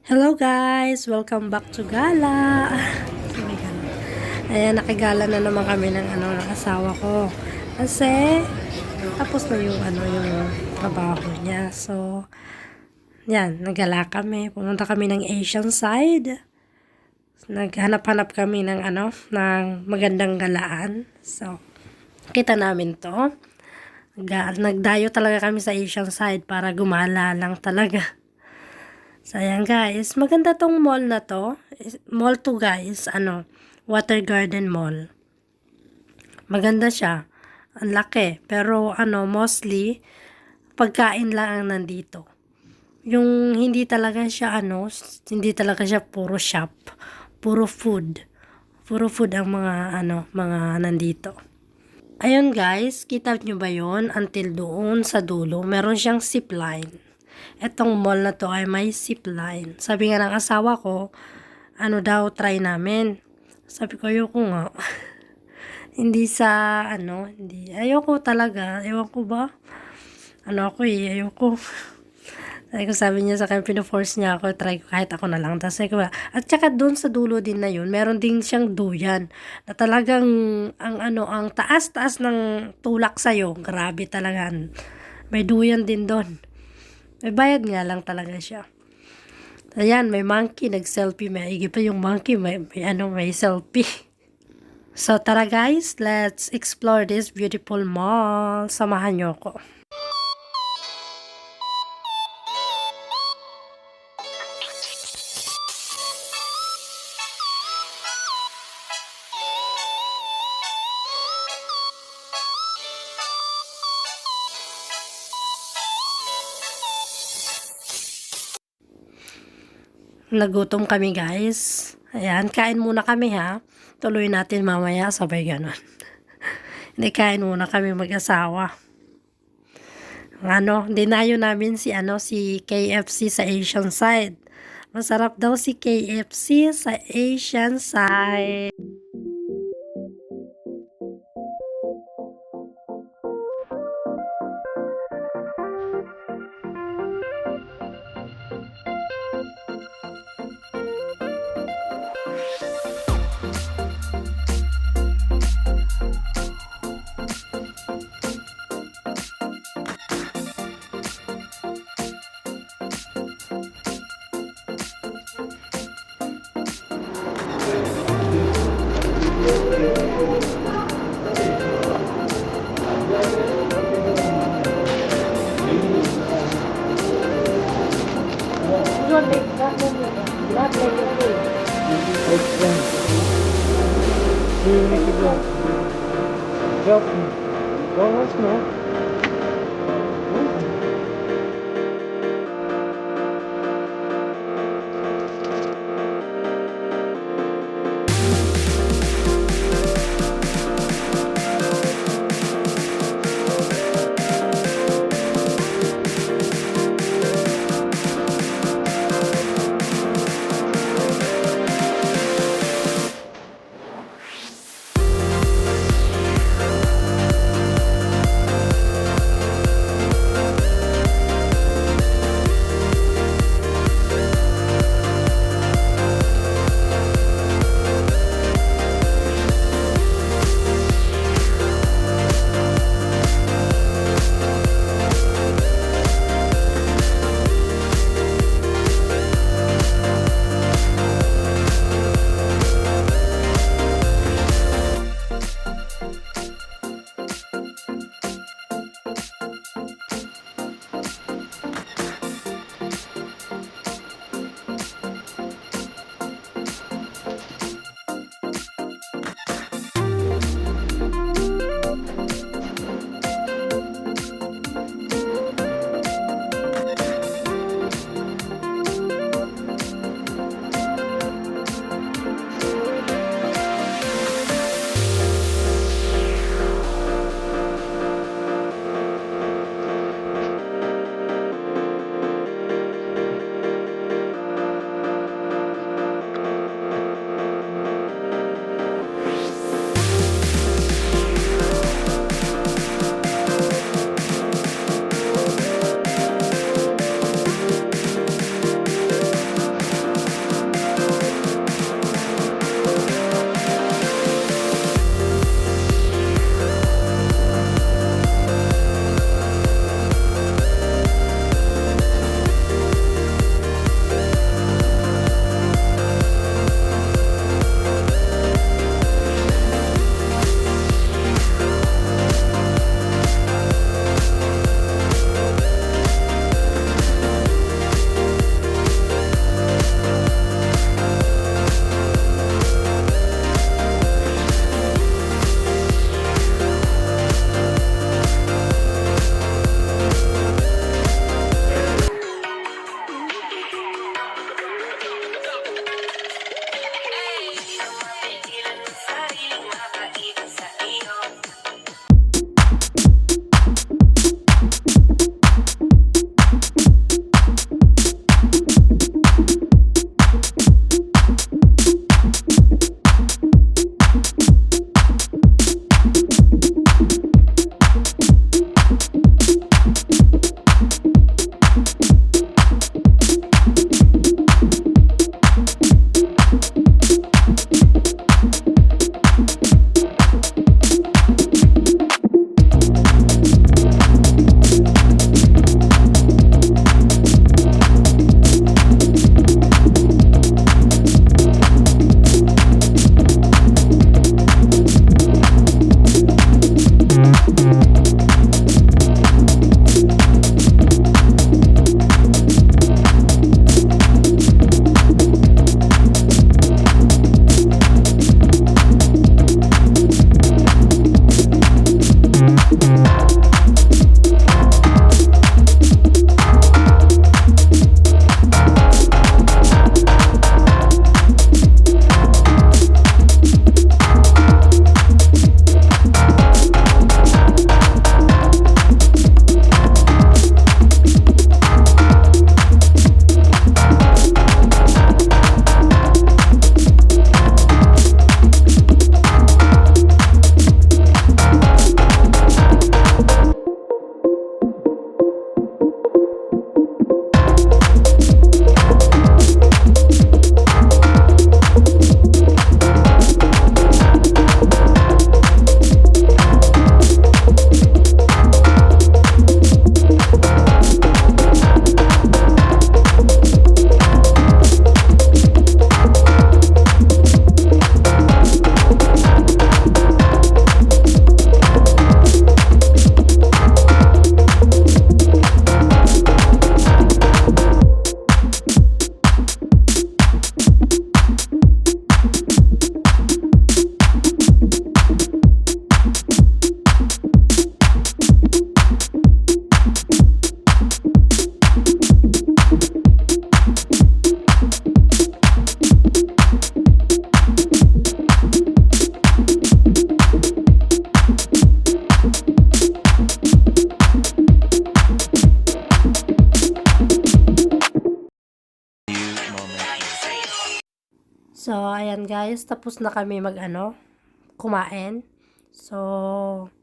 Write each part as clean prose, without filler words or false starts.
Hello guys! Welcome back to Gala! Oh my God. Ayan, nakigala na naman kami ng asawa ko. Kasi, tapos na yung trabaho niya. So, yan, nagala kami. Pumunta kami ng Asian side. Naghanap-hanap kami ng magandang galaan. So, kita namin to. Nagdayo talaga kami sa Asian side para gumala lang talaga. So, ayan guys, maganda tong mall na to. Mall to guys, Water Garden Mall. Maganda siya. Ang laki. Pero mostly, pagkain lang ang nandito. Yung hindi talaga siya hindi talaga siya puro shop. Puro food. Puro food ang mga nandito. Ayun guys, kita nyo ba yon? Until doon sa dulo, meron siyang zip line. Etong mall na to ay may zip line. Sabi nga ng asawa ko, try namin. Sabi ko, ayoko nga. Hindi hindi. Ayoko talaga. Ewan ko ba? Ayoko. Sabi niya sa akin, pino-force niya ako, try ko kahit ako na lang. Tapos at saka doon sa dulo din na yun, meron din siyang duyan. Na talagang, ang taas-taas ng tulak sa'yo. Grabe talaga. May duyan din doon. May bayad nga lang talaga siya. Ayan, may monkey, nag-selfie. May higit pa yung monkey, may selfie. So, tara guys, let's explore this beautiful mall. Samahan nyo ko. Nagutom kami guys. Ayan, kain muna kami ha. Tuloy natin mamaya, sabay ganon. Hindi, kain muna kami mag-asawa. Dinayo namin si KFC sa Asian side. Masarap daw si KFC sa Asian side. ayan guys, tapos na kami kumain. So,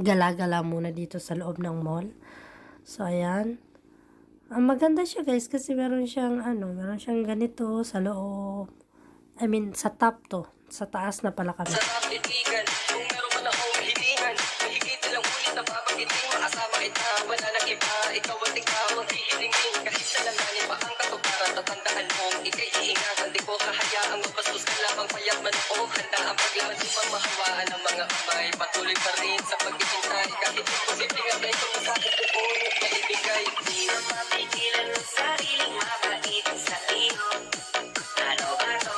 gala-gala muna dito sa loob ng mall. So, ayan. Maganda siya guys kasi meron siyang ganito sa loob. I mean, sa top to. Sa taas na pala kami. Sarap itigan, kung meron man akong hilingan, mahigit lang ulit na papagiting, makasama kita, wala nang iba, ikaw at ikaw ang hihilingin, kahit sa langanin pa ang katuparan, tatandaan mong ika'y iingatan, di ko kahayaang mabastos ka lamang, payat man ako, handa ang paglaman, di pang mahawaan ng mga kamay, patuloy pa rin sa paghihintay, kahit imposible nga tayo kung sa akin pupunit, may ibigay, di na mapigilan ng sariling mabait sa iyo, ano ba to?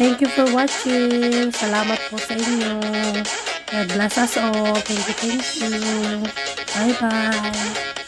Thank you for watching. Salamat po sa inyo. God bless us all. Thank you. Bye-bye.